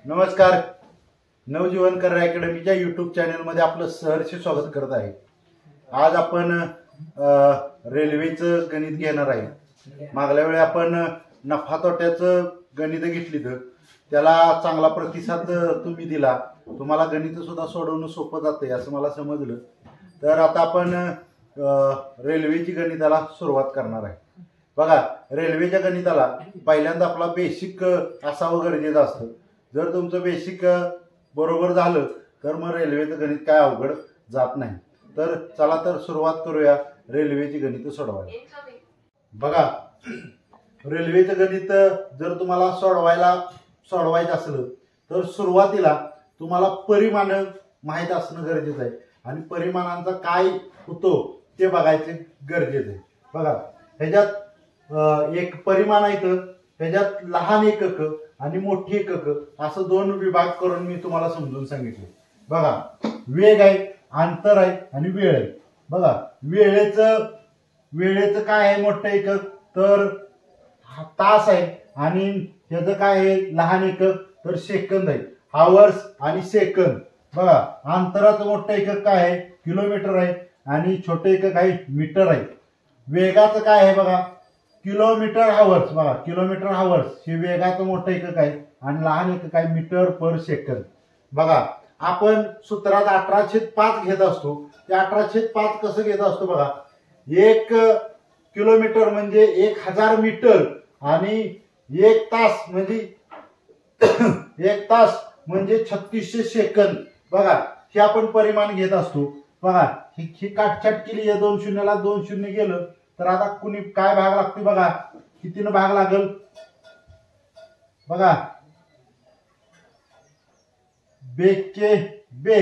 नमस्कार. नवजीवनकर अकॅडमीच्या यूट्यूब चॅनलमध्ये आपलं सहर्ष स्वागत करत आहे. आज आपण रेल्वेचं गणित घेणार आहे. मागल्या वेळी आपण नफा तोट्याचं गणित घेतली तर त्याला चांगला प्रतिसाद तुम्ही दिला. तुम्हाला गणित सुद्धा सोडवणं सोपं जातंय असं मला समजलं. तर आता आपण रेल्वेची गणिताला सुरुवात करणार आहे. बघा, रेल्वेच्या गणिताला पहिल्यांदा आपला बेसिक असावं गरजेचं असतं. जर तुमचं बेसिक बरोबर झालं तर मग रेल्वेचं गणित काय अवघड जात नाही. तर चला तर सुरुवात करूया रेल्वेची गणित सोडवायला. बघा, रेल्वेचं गणित जर तुम्हाला सोडवायचं असलं तर सुरुवातीला तुम्हाला परिमाण माहीत असणं गरजेचं आहे आणि परिमाणांचा काय होतो ते बघायचे गरजेचं आहे. बघा, ह्याच्यात एक परिमाण आहे, ह्याच्यात लहान एकक आणि मोठी एकक असं दोन विभाग करून मी तुम्हाला समजून सांगितले. बघा, वेग आहे, अंतर आहे आणि वेळ आहे. बघा, वेळेचं काय आहे मोठं एकक तर तास आहे आणि ह्याचं काय आहे लहान एकक तर सेकंद आहे, हावर्स आणि सेकंद. बघा, अंतराचं मोठं एकक काय आहे किलोमीटर आहे आणि छोटे एकक आहे मीटर आहे. वेगाचं काय आहे बघा किलोमीटर हावर्स. बघा, किलोमीटर हावर्स हे वेगाचं मोठं एकक आहे आणि लहान एकक आहे मीटर पर सेकंद. बघा, आपण सूत्रात 18/5 घेत असतो. ते 18/5 कसं घेत असतो बघा, 1 किलोमीटर म्हणजे 1000 मीटर आणि 1 तास म्हणजे 3600 सेकंद. बघा, हे आपण परिमाण घेत असतो. बघा, ही काटछाट केली, 2 शून्याला 2 शून्य गेलं तर आता कुणी काय भाग लागते बघा, कितीनं भाग लागल बघा, बेचे बे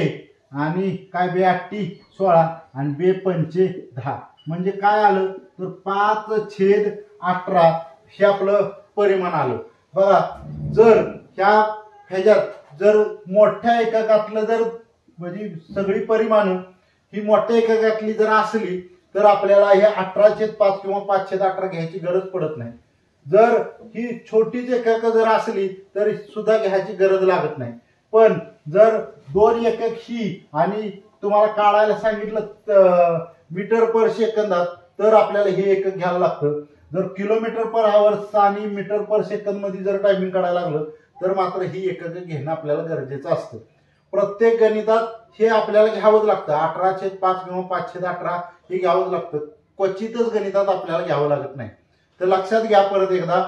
आणि काय 2/8 आणि 2/5 म्हणजे काय आलं तर 5/18 हे आपलं परिमाण आलं. बघा, जर ह्याच्यात जर मोठ्या एककातलं जर म्हणजे सगळी परिमाण ही मोठ्या एककातली जर असली तर आपल्याला हे 18/5 किंवा 5/18 घ्यायची गरज पडत नाही. जर ही छोटीच एकक जर असली तरी सुद्धा घ्यायची गरज लागत नाही. पण जर 2 एकक ही आणि तुम्हाला काढायला सांगितलं मीटर पर सेकंदात तर आपल्याला हे एकक घ्यायला लागतं. जर किलोमीटर पर आवर्स आणि मीटर पर सेकंद मध्ये जर टायमिंग काढायला लागलं तर मात्र ही एकक घेणं आपल्याला गरजेचं असतं. प्रत्येक गणितात हे आपल्याला घ्यावंच लागतं. 18/5 किंवा 5/18 हे घ्यावंच लागतं. क्वचितच गणितात आपल्याला घ्यावं लागत नाही. तर लक्षात घ्या परत एकदा,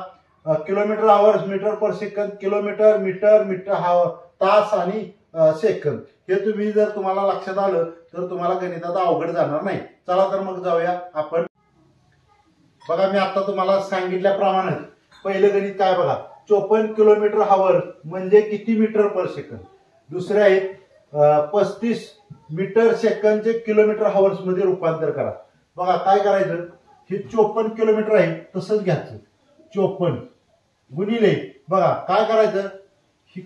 kilometre hours metre per second, kilometre metre तास आणि सेकंद हे तुम्ही जर तुम्हाला लक्षात आलं तर तुम्हाला गणितात अवघड जाणार नाही. चला तर मग जाऊया आपण. बघा, मी आता तुम्हाला सांगितल्याप्रमाणे पहिलं गणित काय बघा, 54 किलोमीटर हावर म्हणजे किती मीटर पर सेकंद. दुसरे आहेत 35 मीटर सेकंदचे किलोमीटर हावर्स मध्ये रूपांतर करा. बघा, काय करायचं, हे 54 किलोमीटर आहे तसंच घ्यायचं. 54 गुणिले, बघा काय करायचं,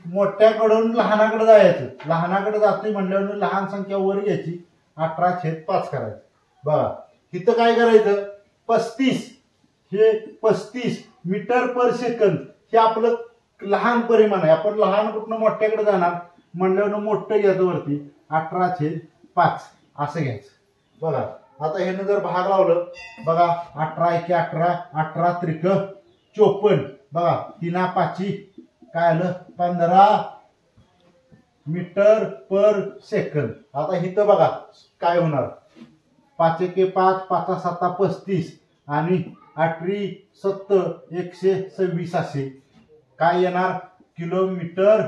मोठ्याकडून लहानाकडे जायचं. लहानाकडे जातोय म्हणल्यावर लहान संख्या वर घ्यायची, 18/5 करायचं. बघा, इथं काय करायचं, 35 हे 35 मीटर पर सेकंद हे आपलं लहान परिमाण आहे. आपण लहान कुठनं मोठ्याकडे जाणार म्हणल्यावर मोठं घ्यायचं वरती, 18/5 असं घ्यायचं. बघा, आता ह्यानं जर भाग लावलं, बघा 18×1 18 त्रिक 54. बघा, 3×5 काय आलं 15 मीटर पर सेकंद. आता इथं बघा काय होणार, 5×1 5, 5×7 35 आणि 8×7 126 असे काय येणार किलोमीटर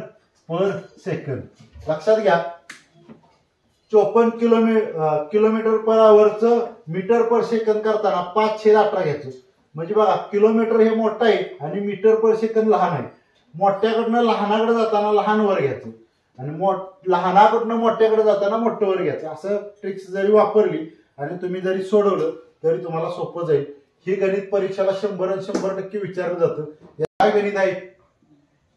पर सेकंद. लक्षात घ्या, 54 किलोमीटर पर आवरचं मीटर पर सेकंद करताना 5/18 घ्यायचं. म्हणजे बघा, किलोमीटर हे मोठं आहे आणि मीटर पर सेकंद लहान आहे. मोठ्याकडनं लहानाकडे जाताना लहान वर घ्यायचं आणि लहानाकडनं मोठ्याकडे जाताना मोठं वर घ्यायचं. असं ट्रिक्स जरी वापरली आणि तुम्ही जरी सोडवलं तरी तुम्हाला सोपं जाईल. हे गणित परीक्षेला 100% विचारलं जातं. काय गणित आहे,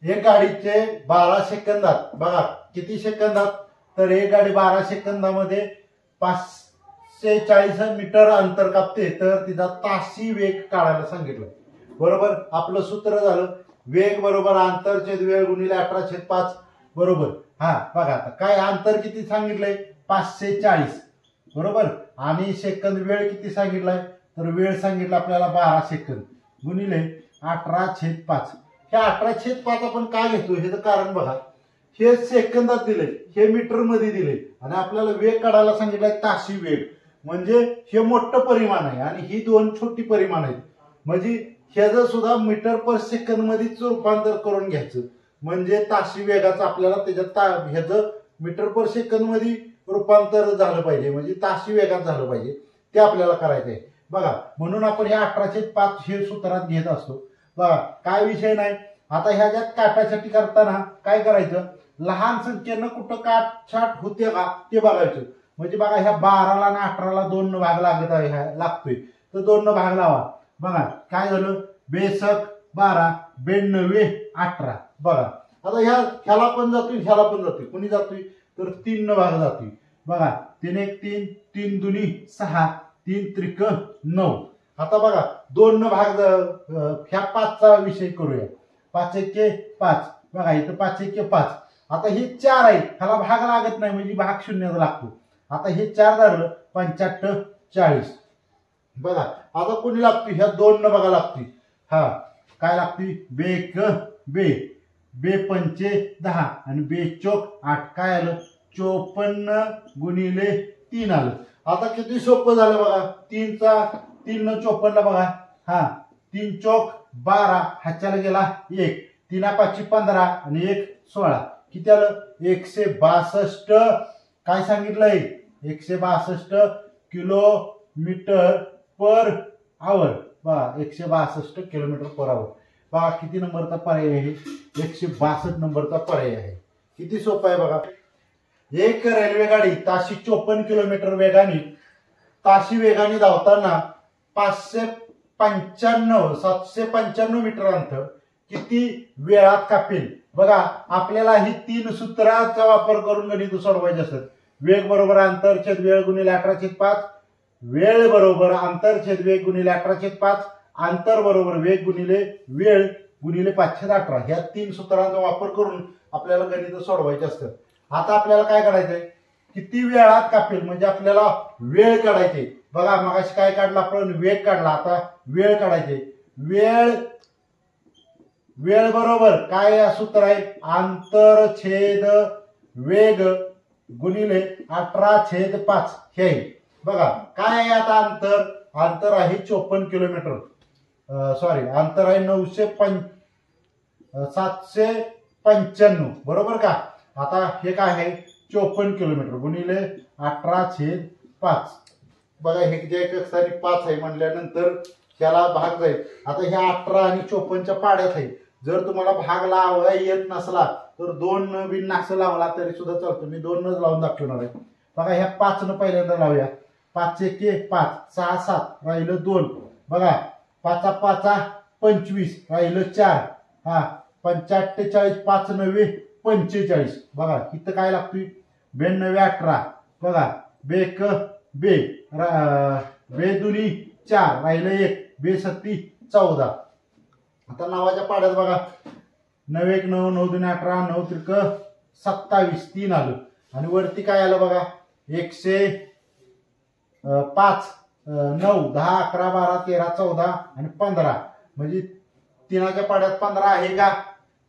एक गाडीचे 12 सेकंदात, बघा किती सेकंदात तर एक गाडी 12 सेकंदामध्ये 540 मीटर अंतर कापते तर तिचा तासी वेग काढायला सांगितलं. बरोबर, आपलं सूत्र झालं वेग बरोबर अंतर छेद वेळ गुणिले 18/5 बरोबर. हा बघा आता काय अंतर किती सांगितलंय 540 बरोबर. आणि सेकंद वेळ किती सांगितलाय तर वेळ सांगितलं आपल्याला 12 सेकंद गुणिले 18/5. हे 18/5 आपण काय घेतो हे कारण बघा, हे सेकंदात दिले, हे मीटर मध्ये दिले आणि आपल्याला वेग काढायला सांगितलाय ताशी वेग. म्हणजे हे मोठं परिमाण आहे आणि ही दोन छोटी परिमाण आहेत. म्हणजे ह्याचं सुद्धा मीटर पर सेकंद मध्येच रूपांतर करून घ्यायचं. म्हणजे ताशी वेगाचं आपल्याला त्याच्यात ह्याचं मीटर पर सेकंद मध्ये रूपांतर झालं पाहिजे, म्हणजे ताशी वेगात झालं पाहिजे, ते आपल्याला करायचं आहे बघा. म्हणून आपण हे 18/5 हे सूत्रात घेत असतो बघा. काय विषय नाही. आता ह्याच्यात काटाछाटी करताना काय करायचं, लहान संख्येनं कुठं काटछाट होते का ते बघायचं. म्हणजे बघा ह्या 12ला आणि 18ला 2 भाग लागतोय तर 2 भाग लावा. बघा काय झालं, बेसक 12 92 18 बघा. आता ह्याला पण जातोय ह्याला पण जातोय, कोणी जातोय तर 3 भाग जातोय बघा. 3 1 3 3 2 6 3 त्रिक 9. आता बघा 2 भाग ह्या 5चा विषय करूया. 5 1 5 बघा इथं 5 1 5. आता हे 4 आहे, ह्याला भाग लागत नाही म्हणजे भाग शून्याचा लागतो. आता हे 4 धरलं 85 40 बघा. आता कोणी लागतोय ह्या 2 न बघा लागतोय. हा काय लागतोय बेक बे पंचे 10 आणि बे चोक 8 काय आलं 54 गुणिले 3 आलं. आता किती सोपं झालं बघा. 3 न 54 बघा. हा 3 चोक 12 हाच्याला गेला 1 3 5 15 आणि 1 16 किती आलं 162. काय सांगितलंय 162 किलोमीटर पर आवर बघा. 162 किलोमीटर पर आवर बघा. किती नंबरचा पर्याय आहे 162 नंबरचा पर्याय आहे. किती सोपं आहे बघा. एक रेल्वे गाडी ताशी 54 किलोमीटर वेगाने धावताना 795 मीटर अंतर किती वेळात कापेल. बघा आपल्याला ही 3 सूत्राचा वापर करून गणित सोडवायचे असतात. वेग बरोबर अंतर छेद वेळ गुणिले 18/5, वेळ बरोबर अंतर छेद वेग गुणिले 18/5, अंतर बरोबर वेग गुणिले वेळ गुणिले 518. ह्या 3 सूत्रांचा वापर करून आपल्याला गणित सोडवायचे असतात. आता आपल्याला काय करायचंय किती वेळात कापेल म्हणजे आपल्याला वेळ काढायचे. बघा मगाशी काय काढला आपण वेग काढला, आता वेळ काढायचे. वेळ बरोबर काय सूत्र आहे अंतर छेद वेग गुणिले 18/5 हे आहे. बघा काय आहे आता अंतर आहे 54 किलोमीटर. सॉरी अंतर आहे 795 बरोबर का. आता हे काय आहे 54 किलोमीटर गुणिले 18/5 बघा. हे जे एक 5 आहे म्हणल्यानंतर ह्याला भाग जाईल. आता ह्या 18 आणि 54च्या पाड्यात आहे. जर तुम्हाला भाग लावायला येत नसला तर 2 बिन असं लावला तरी सुद्धा चालतो. मी 2 लावून दाखवणार आहे. बघा ह्या 5 न पहिल्यांदा लावूया. 5 1 5 6 7 राहिलं 2 बघा. 5 5 25 राहिलं 4 हा 45 5 9 45 बघा. इथं काय लागतोय 92 18 बघा. बेक बे दुनी 4 राहिलं 1 बे 7 14. आता नावाच्या पाड्यात बघा 9 1 9 9 2 18 9 त्रिक 27 3 आलं आणि वरती काय आलं बघा 105 9 10 11 12 13 14 आणि 15 म्हणजे 3च्या पाड्यात 15 आहे का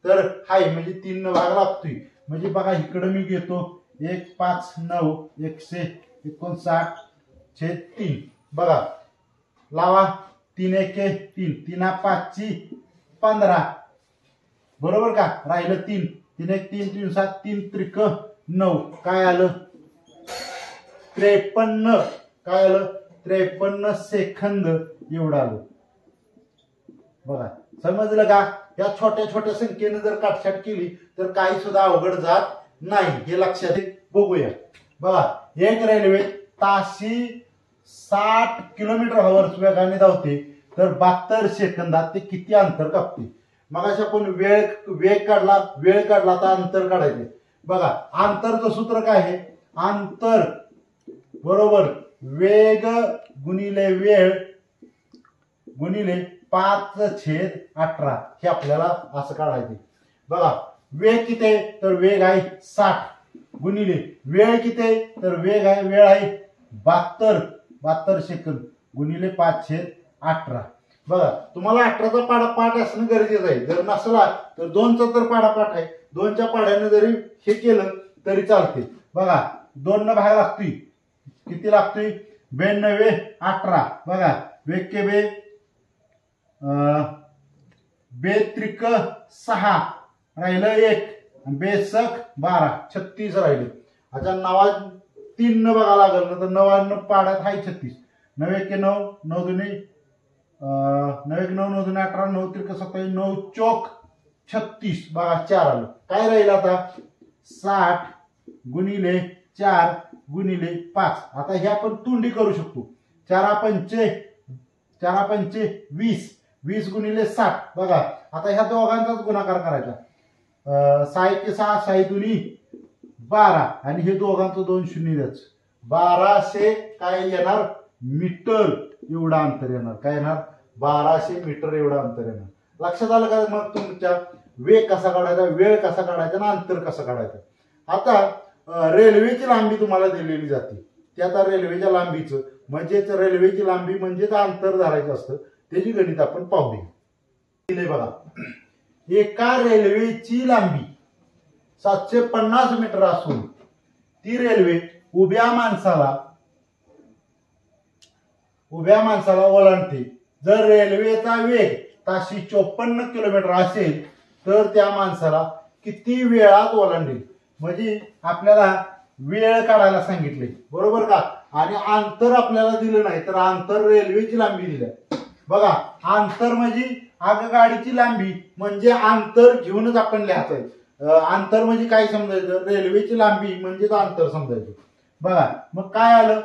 तर हाय म्हणजे 3 भाग लागतोय. म्हणजे बघा इकडं मी घेतो 1 5 9 159 छेद 3 बघा. लावा 3 1 3 3 5 15 बरोबर का. राहिलं 3 3 1 3 3 7 3 त्रिक 9 काय आलं 53 काय आलं 53 सेकंद एवढं आलं बघा. समजलं का. या छोट्या छोट्या संख्येने जर काटछाट केली तर काही सुद्धा अवघड जात नाही हे लक्षात बघूया. बघा एक रेल्वे ताशी 60 किलोमीटर हवर्स वेगाने धावते तर 72 सेकंदात ते किती अंतर कापते. मगाशी आपण वेग काढला तर अंतर काढायचे. बघा अंतरचं सूत्र काय आहे अंतर बरोबर वेग गुणिले वेळ गुणिले 5/18 हे आपल्याला असं काढायचे. बघा वेग किती आहे तर वेग आहे 60 गुणिले वेळ किती आहे तर वेळ आहे 72 सेकंद गुणिले 5/18. बघा तुम्हाला 18चा पाठ असणं गरजेचं आहे. जर नसला तर 2चा तर पाठ आहे. 2च्या पाढ्याने जरी हे केलं तरी चालते. बघा 2 न भाग लागतोय किती लागतोय 92/18. बघा वेग के बे त्रिक 6 राहिलं 1 बेसक 12 36 राहिले. आता 3 न बघा लागल ना तर 9 पाड्यात आहे 36. 9 1 9 9 2 9 1 9 9 2 18 9 त्रिक 27 9 चौक 36. बघा 4 आलं. काय राहील आता 60 गुणिले 4 गुणिले 5. आता हे आपण तुंडी करू शकतो. 4 पंचे 20 20 गुणिले 60. बघा आता ह्या दोघांचाच गुणाकार करायचा. 6 1 6 6 2 12 आणि हे दोघांचं 2 शून्य द्यायचं. 1200 काय येणार मीटर एवढा अंतर येणार. काय येणार 1200 मीटर एवढा अंतर येणार. लक्षात आलं का मग तुमच्या वेग कसा काढायचा वेळ कसा काढायचा आणि अंतर कसं काढायचं. आता रेल्वेची लांबी तुम्हाला दिलेली जाते. ते आता रेल्वेच्या लांबीचं म्हणजेच रेल्वेची लांबी म्हणजेच अंतर धरायचं असतं. त्याची गणित आपण पाहूया. बघा एका रेल्वेची लांबी 750 मीटर असून ती रेल्वे उभ्या माणसाला ओलांडते. जर रेल्वेचा वेग ताशी 54 किलोमीटर असेल तर त्या माणसाला किती वेळात ओलांडेल. म्हणजे आपल्याला वेळ काढायला सांगितले बरोबर का. आणि अंतर आपल्याला दिलं नाही तर अंतर रेल्वेची लांबी दिली. बघा अंतर म्हणजे आगगाडीची लांबी म्हणजे अंतर घेऊनच आपण लिहायचं. अंतर म्हणजे काय समजायचं रेल्वेची लांबी म्हणजे अंतर समजायचं. बघा मग काय आलं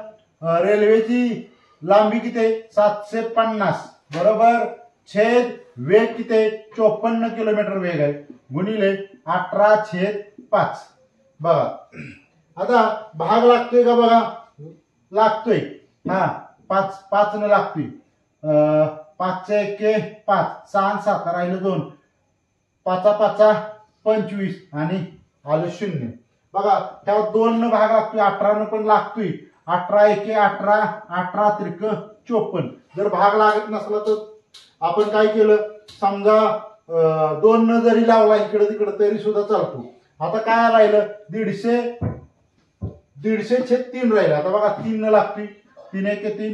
रेल्वेची लांबी किती 750 बरोबर छेद वेग किती 54 किलोमीटर वेग आहे गुणिले 18/5. बघा आता भाग लागतोय का बघा लागतोय. हा 5 न लागतोय. 5 1 5 6 7 राहिलं 2 5 5 25 आणि आलं 0. बघा त्या 2 न भाग लागतोय 18 न पण लागतोय. 18 1 18 18 त्रिक 54. जर भाग लागत नसला तर आपण काय केलं समजा 2 न जरी लावला इकडे तिकडे तरी सुद्धा चालतो. आता काय राहिलं 150/3 राहिलं. आता बघा 3 न लागतोय 3 1 3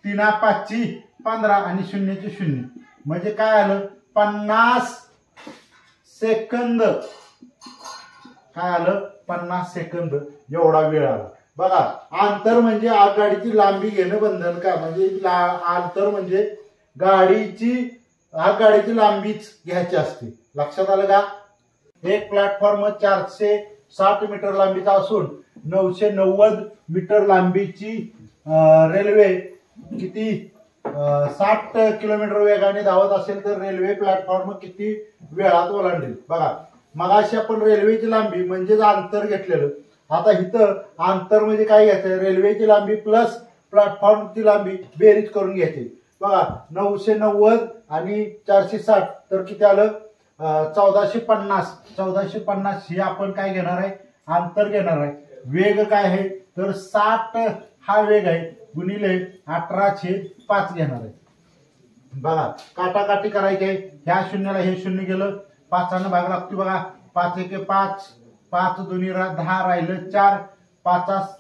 3 5 15 आणि 0 0 म्हणजे काय आलं 50 सेकंद. काय आलं 50 सेकंद एवढा वेळ आला. बघा अंतर म्हणजे आगगाडीची लांबी घेणं बंधन का म्हणजे अंतर म्हणजे आगगाडीची लांबीच घ्यायची असते. लक्षात आलं का. एक प्लॅटफॉर्म 460 मीटर लांबीचा असून 990 मीटर लांबीची रेल्वे किती 60 किलोमीटर वेगाने धावत असेल तर रेल्वे प्लॅटफॉर्म किती वेळात ओलांडेल. बघा मगाशी आपण रेल्वेची लांबी म्हणजेच अंतर घेतलेलं. आता इथं अंतर म्हणजे काय घ्यायचं रेल्वेची लांबी प्लस प्लॅटफॉर्मची लांबी बेरीज करून घ्यायची. बघा 990 आणि 460 तर किती आलं 1450 हे आपण काय घेणार आहे अंतर घेणार आहे. वेग काय आहे तर 60 हा वेग आहे गुणिले 18/5 घेणार आहे. बघा काटाकाटी करायची आहे. ह्या शून्याला हे शून्य गेलं 5 भाग लागतो. बघा 5 1 5 5 2 10 राहिलं 4 5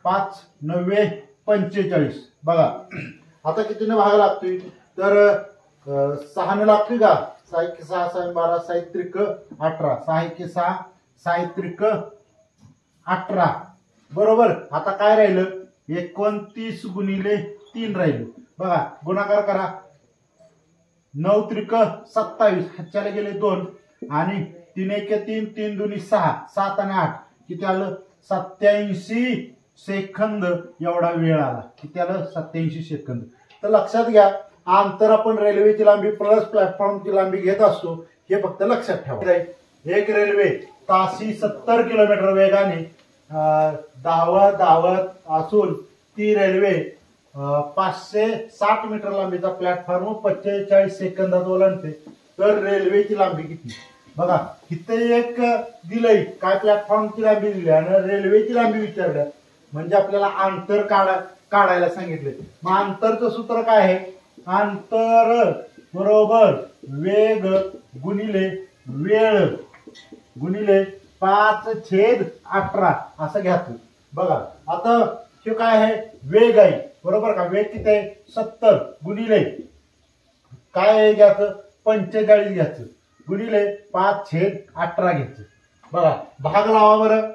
5 9 45. बघा आता कितीने भाग लागतोय तर 6 ने लागतोय का 6 1 6 6 12 6 त्रिक 18 6 1 6 6 त्रिक 18 बरोबर. आता काय राहिलं 29 गुणिले 3 राहिलं. बघा गुणाकार करा 9 त्रिक 27 ह्याच्याला गेले 2 आणि 3 1 3 3 2 6 7 आणि 8 किती आलं 87 सेकंद एवढा वेळ आला. किती आलं 87 सेकंद. तर लक्षात घ्या अंतर आपण रेल्वेची लांबी प्लस प्लॅटफॉर्मची लांबी घेत असतो हे फक्त लक्षात ठेवा. एक रेल्वे ताशी 70 किलोमीटर वेगाने धावत असून ती रेल्वे 560 मीटर लांबीचा प्लॅटफॉर्म 45 सेकंदात ओलांडते, तर रेल्वेची लांबी किती? बघा इथे एक दिलंय काय प्लॅटफॉर्मची लांबी दिली आणि रेल्वेची लांबी विचारल्या, म्हणजे आपल्याला अंतर काढायला सांगितले. मग अंतरचं सूत्र काय आहे? अंतर बरोबर वेग गुणिले वेळ गुणिले 5/18 असं घ्यायचं. बघा आता हे काय आहे? वेग आहे बरोबर का? वेग किती आहे? 70 गुणिले काय घ्यायचं? 45 घ्यायचं गुणिले 5/18 घ्यायचं. बघा भाग लावा बरं.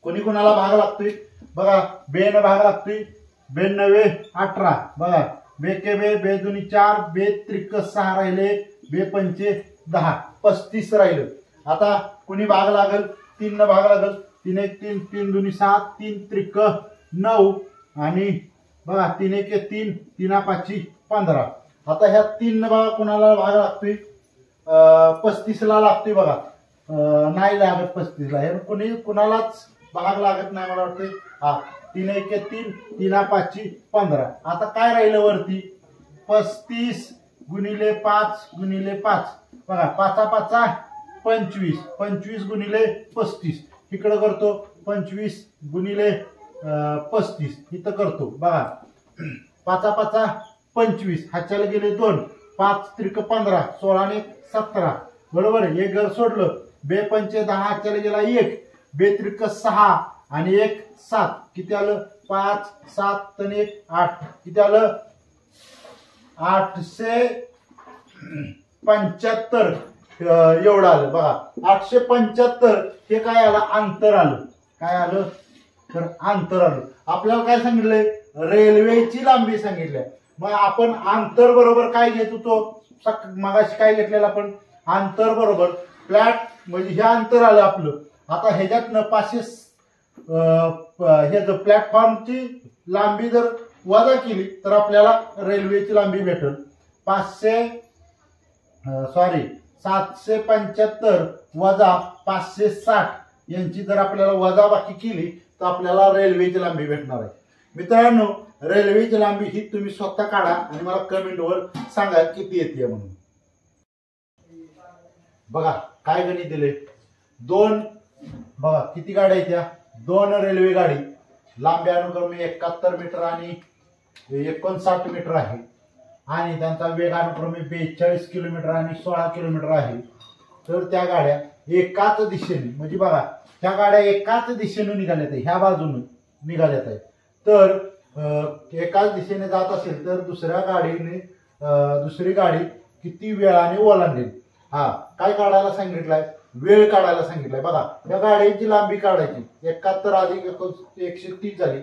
कोणी कोणाला भाग लागतोय? बघा बेन भाग लागतोय. 92 18. बघा बेके बे, बे दुनी 4, बे त्रिक 6 राहिले, बे पंचे 10, 35 राहिलं. आता कुणी भाग लागल? 3 न भाग लागल. 3 1 3, 3 दुनी 7, 3 त्रिक 9 आणि बघा 3 1 3, 3 5 15. आता ह्या 3 बघा कुणाला भाग लागतोय? 35 ला लागतोय. बघा नाही लागत 35 ला. हे कुणी कुणालाच भाग लागत नाही मला वाटतंय. हा 3 1 3, 3 5 15. आता काय राहिलं वरती? 35 गुणिले 5 गुणिले 5. बघा 5 5 25, 25 गुणिले 35 इकडे करतो. 25 गुणिले 35 इथं करतो. बघा 5 5 25, हाच्याला गेले 2, 5 त्रिक 15, 16 ने 17 बरोबर. एक घर सोडलं. बे पंचे 10, हाच्याला गेला 1, बे त्रिक 6 आणि 1 7. किती आलं? 5 7 आणि 1 8. किती आलं? 875 एवढं आलं. बघा 875 हे काय आलं? अंतर आलं. काय आलं? तर अंतर आलं. आपल्याला काय सांगितलंय? रेल्वेची लांबी सांगितली. मग आपण अंतर बरोबर काय घेत होतो? मगाशी काय घेतलेलं आपण? अंतर बरोबर फ्लॅट म्हणजे हे अंतर आलं आपलं. आता ह्याच्यातनं 500 हे जर प्लॅटफॉर्मची लांबी जर वजा केली तर आपल्याला रेल्वेची लांबी भेटेल. 775 वजा 560 यांची जर आपल्याला वजाबाकी केली तर आपल्याला रेल्वेची लांबी भेटणार आहे. मित्रांनो रेल्वेची लांबी ही तुम्ही स्वतः काढा आणि मला कमेंटवर सांगा किती येते म्हणून. बघा काय गणित दिले? 2 बघा किती गाड्या आहेत त्या? 2 रेल्वे गाडी. लांबी अनुक्रमे 71 मीटर आणि 59 मीटर आहे आणि त्यांचा वेग अनुक्रमे 42 किलोमीटर आणि 16 किलोमीटर आहे. तर त्या गाड्या एकाच दिशेने म्हणजे बघा त्या गाड्या एकाच दिशेने निघाल्यात आहे, ह्या बाजूने निघाल्यात आहे. तर एकाच दिशेने जात असेल तर दुसरी गाडी किती वेळाने ओलांडेल? हा काय काढायला सांगितलंय? वेळ काढायला सांगितलंय. बघा त्या गाड्यांची लांबी काढायची. 71 अधिक 130 झाली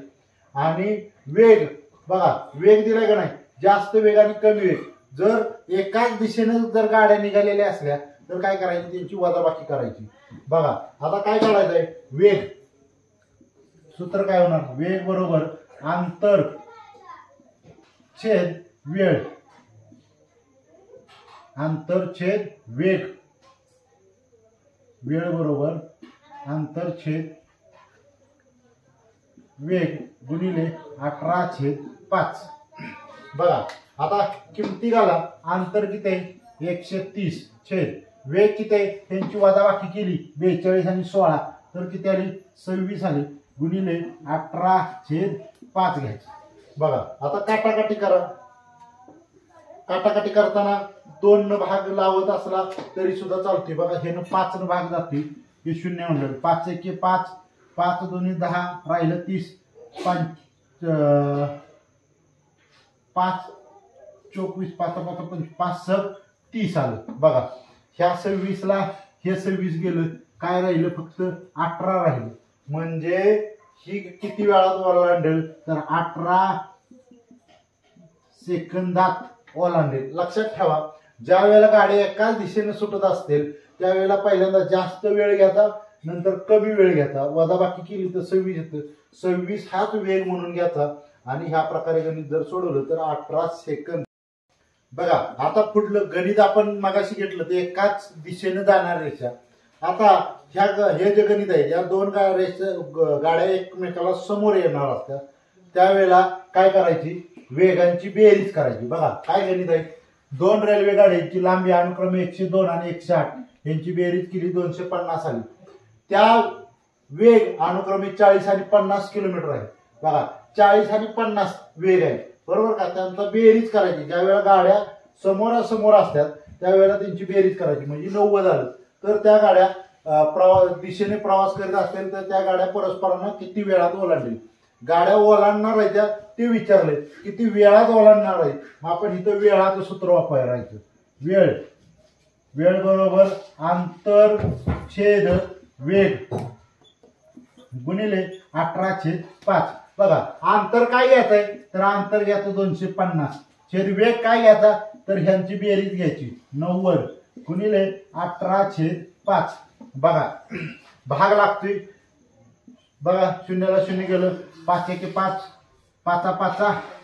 आणि वेग बघा वेग दिलाय का नाही? जास्त वेग आणि कमी वेग. जर एकाच दिशेने जर गाड्या निघालेल्या असल्या तर काय करायची? त्यांची वजाबाकी करायची. बघा आता काय काढायचंय? वेग. सूत्र काय होणार? वेग बरोबर अंतर छेद वेळ. अंतर छेद वेग. वेळ बरोबर अंतर छेद वेग गुणिले 18/5. बघा आता किमती घाला. अंतर किती आहे? 130 छेद वेग किती आहे? त्यांची वजाबाकी केली 42 आणि 16 तर किती आली? 26 आली गुणिले 18/5 घ्यायचं. बघा आता काटाकाटी करा. काटाकाटी करताना 2 न भाग लावत असला तरी सुद्धा चालते. बघा हे 5 न भाग जाते. हे 0 म्हणलं. 5 1 5, 5 2 10 राहिलं 30, 5 24, 5 5 6 30 आलं. बघा ह्या 26 ला हे 26 गेलं. काय राहिलं? फक्त 18 राहिलं. म्हणजे ही किती वेळात ओलांडेल? तर 18 सेकंदात ओलांडेल. लक्षात ठेवा ज्या वेळेला गाडी एकाच दिशेने सुटत असतील त्यावेळेला पहिल्यांदा जास्त वेळ घ्यायचा, नंतर कमी वेळ घ्यायचा. वजाबाकी केली तर 26 येतं. 26 हाच वेग म्हणून घ्यायचा आणि ह्या प्रकारे गणित जर सोडवलं तर 18 सेकंद. बघा आता पुढलं गणित आपण मगाशी घेतलं ते एकाच दिशेने जाणार रेषा. आता हे जे गणित आहे या 2 गाड्या एकमेकाला समोर येणार असतात त्यावेळेला काय करायची, वेगांची बेरीज करायची. बघा काय गणित आहे, दोन रेल्वे गाड्यांची लांबी अनुक्रमे 102 आणि 108 यांची बेरीज केली 250 आली. त्या वेग अनुक्रमे 40 आणि 50 किलोमीटर आहे. बघा 40 आणि 50 वेग आहे, बरोबर का. त्यांचा बेरीज करायची. ज्या वेळेला गाड्या समोरासमोर असतात त्यावेळेला त्यांची बेरीज करायची, म्हणजे 90 झालं. तर त्या गाड्या दिशेने प्रवास करीत असतील तर त्या गाड्या परस्परांना किती वेळात ओलांडतील. गाड्या ओलांडणार आहेत ते विचारले किती वेळात ओलांडणार आहे. मग आपण इथं वेळाचं सूत्र वापरायचं. वेळ बरोबर अंतर छेद वेग गुणिले 18/5. बघा अंतर काय घ्यायचं आहे, तर अंतर घ्यायचं 250. छेद वेग काय घ्यायचा, तर ह्यांची बेरीज घ्यायची 90 गुणिले 18/5. बघा भाग लागतोय. बघा शून्याला शून्य गेलं, 5 एके 5, 5 5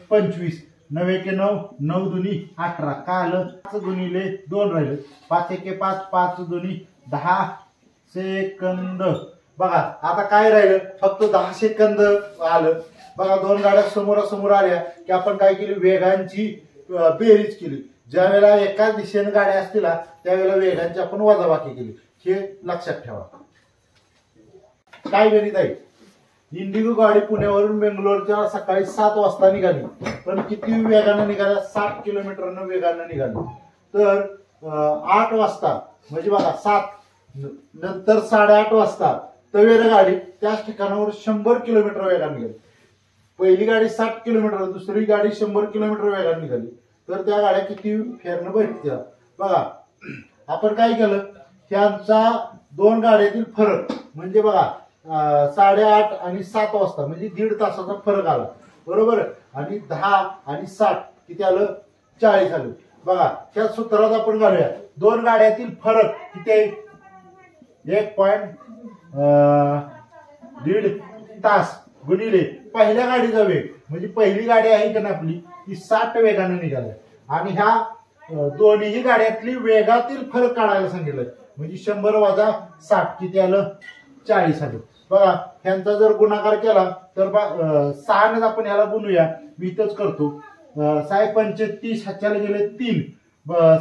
25, 9 एके 9, 9 दुनी 18. काय आलं, 5 गुणिले 2 राहिलं, 5 एके 5, 5 दुनी 10 सेकंद. बघा आता काय राहिलं, फक्त 10 सेकंद आलं. बघा दोन गाड्या समोरासमोर आल्या की आपण काय केली, वेगांची बेरीज केली. ज्या वेळेला एकाच दिशेने गाड्या असतील त्यावेळेला वेगांची आपण वजाबाकी केली. हे लक्षात ठेवा. काय गणित आहे, इंडिगो गाडी पुण्यावरून बेंगलोरच्या सकाळी 7 वाजता निघाली, पण किती वेगाने निघाल्या, 60 किलोमीटरनं वेगाने निघाली. तर 8 वाजता म्हणजे बघा 7 नंतर 8:30 वाजता तवेरा गाडी त्याच ठिकाणावर 100 किलोमीटर वेगाने निघाली. पहिली गाडी 60 किलोमीटर, दुसरी गाडी 100 किलोमीटर वेगाने निघाली. तर त्या गाड्या किती फेरनं भेटतील. बघा आपण काय केलं, त्यांचा दोन गाड्यातील फरक म्हणजे बघा 8:30 आणि 7 वाजता म्हणजे 1.5 तासाचा फरक आला, बरोबर. आणि 10 आणि 60 किती आलं, 40 आलं. बघा त्या सूत्रात आपण घालूया, दोन गाड्यातील फरक किती आहे, 1.5 तास गुणिले पहिल्या गाडीचा वेग. म्हणजे पहिली गाडी आहे का आपली ती 60 वेगाने निघाली आणि ह्या दोन्ही गाड्यातली वेगातील फरक काढायला सांगितलं. म्हणजे 100 वजा 60 किती आलं, 40 आलं. बघा ह्यांचा जर गुणाकार केला तर 6 आपण ह्याला गुणूया. मी इथंच करतो. 6 पंचे 30, ह्याच्याला गेले 3,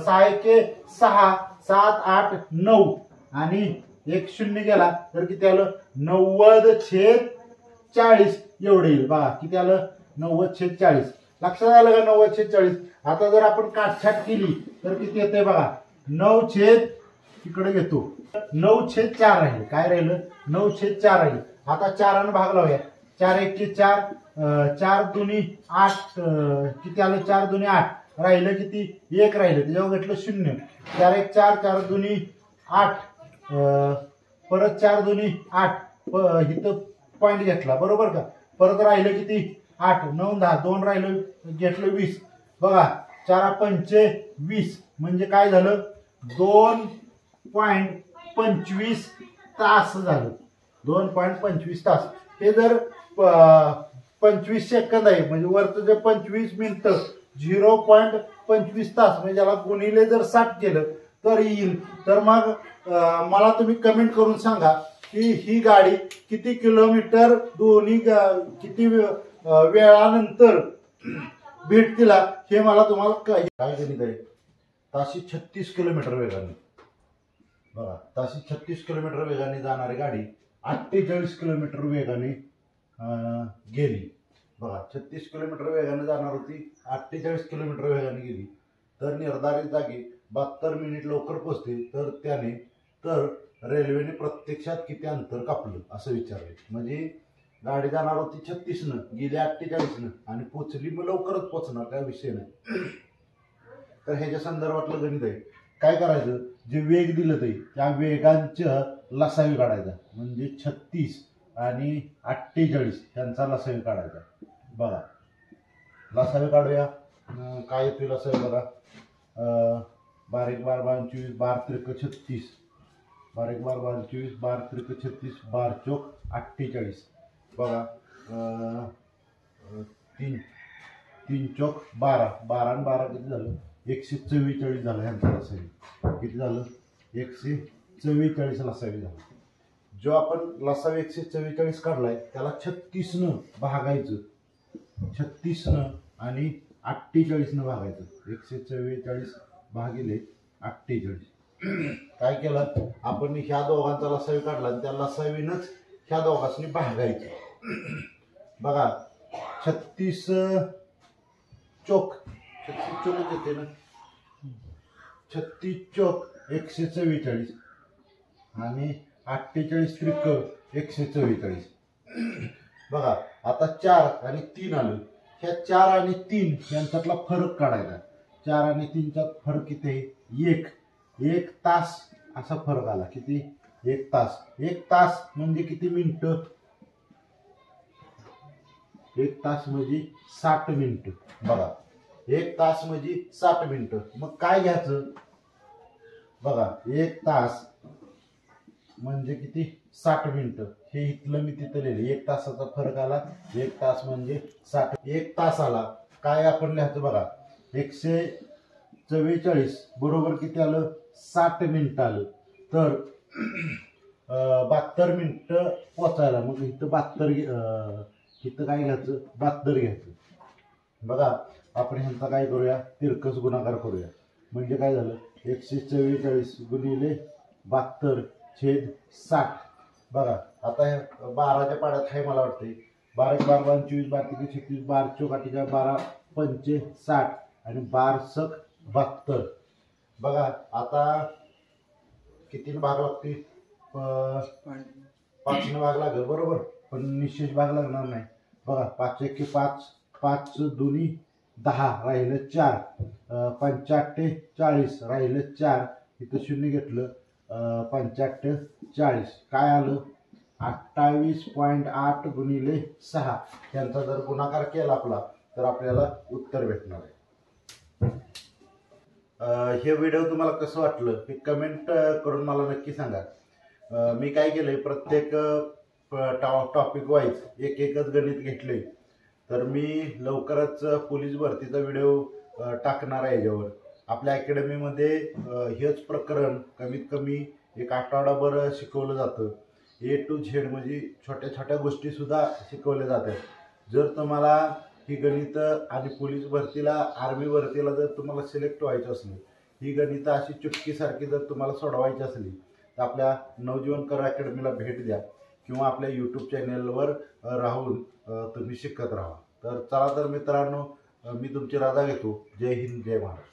6 एके 6, 7 8 9 आणि 1 0 गेला तर किती आलं, 90/40 एवढे येईल. बघा किती आलं, 90/40. लक्षात आलं का, 90/40. आता जर आपण काटछाट केली तर किती येते बघा, 9 इकडे घेतो, 9/4 राहिले. काय राहिलं, 9/4 राहिले. आता 4 भाग लावूया. 4 एके 4, 4 दुनी 8 किती आलं, 4 दुनी 8 राहिलं किती, 1 राहिलं, त्याच्यावर घेतलं 0. 4 1 4, 4 दुनी 8 परत 4 दुनी 8 इथं पॉइंट घेतला, बरोबर का. परत राहिलं किती, 8 9 10 2 राहिलं, घेतलं 20. बघा 4 पंचे 20 म्हणजे काय झालं, 2.25 तास झालं. 2.25 तास. हे जर 25 सेकंद आहे म्हणजे वरचं जे 25 मिनिटं 0.25 तास म्हणजे याला गुणिले जर 60 केलं तर येईल. तर मग मला तुम्ही कमेंट करून सांगा की ही गाडी किती किलोमीटर दोन्ही किती वेळानंतर भेटतील हे मला तुम्हाला काय गणित आहे. ताशी 36 किलोमीटर वेगाने, बघा ताशी 36 किलोमीटर वेगाने जाणारी गाडी 48 किलोमीटर वेगाने गेली. बघा 36 किलोमीटर वेगाने जाणार होती, 48 किलोमीटर वेगाने गेली. तर निर्धारित जागी 72 मिनिट लवकर पोहोचते. तर त्याने तर रेल्वेने प्रत्यक्षात किती अंतर कापलं असं विचारले. म्हणजे गाडी जाणार होती 36 गेली 48 आणि पोचली मग लवकरच पोचणार, काय विषय नाही. तर ह्याच्या संदर्भातलं गणित आहे. काय करायचं, जे वेग दिलं ते त्या वेगांच्या लसावी काढायचा. म्हणजे 36 आणि 48 यांचा लसावी काढायचा. बघा लसावी काढूया. काय येतो लसावी बघा, 12 1 12 24 12 त्रिक 36, 12 1 12 24 12 त्रिक 36, 12 चौक 48. बघा 3 चौक 12, 12 आणि 12 किती झालं, 144 झालं. ह्यांचा लसावी किती झालं, 144 लसावी झालं. जो आपण लसावी 144 काढलाय त्याला 36 भागायचं. 36 आणि 48 भागायचं. 144 भागिले 48. काय केलं आपण, ह्या दोघांचा लसावी काढला आणि त्या लसावीनच ह्या दोघांनी भागायचं. बघा 36 चोक 36 चोकच येते ना. 36 चोक 144 आणि 48 त्रिक 144. बघा आता 4 आणि 3 आलं. ह्या 4 आणि 3 यांच्यातला फरक काढायचा. 4 आणि 3चा फरक किती आहे? 1 तास असा फरक आला. किती? 1 तास. 1 तास म्हणजे किती मिनिटं? 1 तास म्हणजे 60 मिनिटं. बघा 1 तास म्हणजे 60 मिनिटं. मग काय घ्यायचं? बघा 1 तास म्हणजे किती? 60 मिनिटं. हे इथलं मी तिथं लिहिलं. 1 तासाचा फरक आला. 1 तास म्हणजे 60. 1 तास आला. काय आपण लिहायचं? बघा 144 बरोबर किती आलं? 60 मिनिटं आलं. तर 72 मिनिटं पोचायला. मग इथं 72 इथं काय घ्यायचं? 72 घ्यायचं. बघा आपण ह्यांचा काय करूया? तिरकस गुणाकार करूया. म्हणजे काय झालं? 144 गुणिले 72 छेद 60. बघा आता 12च्या पाड्यात आहे मला वाटते. 12 1 12 24 12 36 12 चौकाटीच्या 12 पंचे 60 आणि 12 सक 72. बघा आता कितीने भाग लागते? 5ने भाग लागेल बरोबर, पण निश्चित भाग लागणार नाही. बघा 5 1 5 5 2 10 राहिलं 4. 5 8 40 राहिलं 4. इथं 0 घेतलं. 5 8 40 काय आलं? 28.8 गुणिले 6. यांचा जर गुणाकार केला आपला तर आपल्याला उत्तर भेटणार आहे. हे व्हिडिओ तुम्हाला कसं वाटलं हे कमेंट करून मला नक्की सांगा. मी काय केलंय, प्रत्येक टॉपिक वाईज एक एकच गणित घेतले. तर मी लवकरच पोलीस भरतीचा व्हिडिओ टाकणार आहे. याच्यावर आपल्या अकॅडमीमध्ये हेच प्रकरण कमीत कमी एक आठवडाभर शिकवलं जातं. A to Z म्हणजे छोट्या छोट्या गोष्टी सुद्धा शिकवल्या जातात. जर तुम्हाला ही गणित आणि पोलीस भरतीला, आर्मी भरतीला जर तुम्हाला सिलेक्ट व्हायचं असलं, ही गणितं अशी चुटकीसारखी जर तुम्हाला सोडवायची असली तर आपल्या नवजीवन कर अकॅडमीला भेट द्या किंवा आपल्या यूट्यूब चॅनेलवर राहून तुम्ही शिकत राहा. तर चला तर मित्रांनो, मी तुमची रजा घेतो. जय हिंद, जय महाराष्ट्र.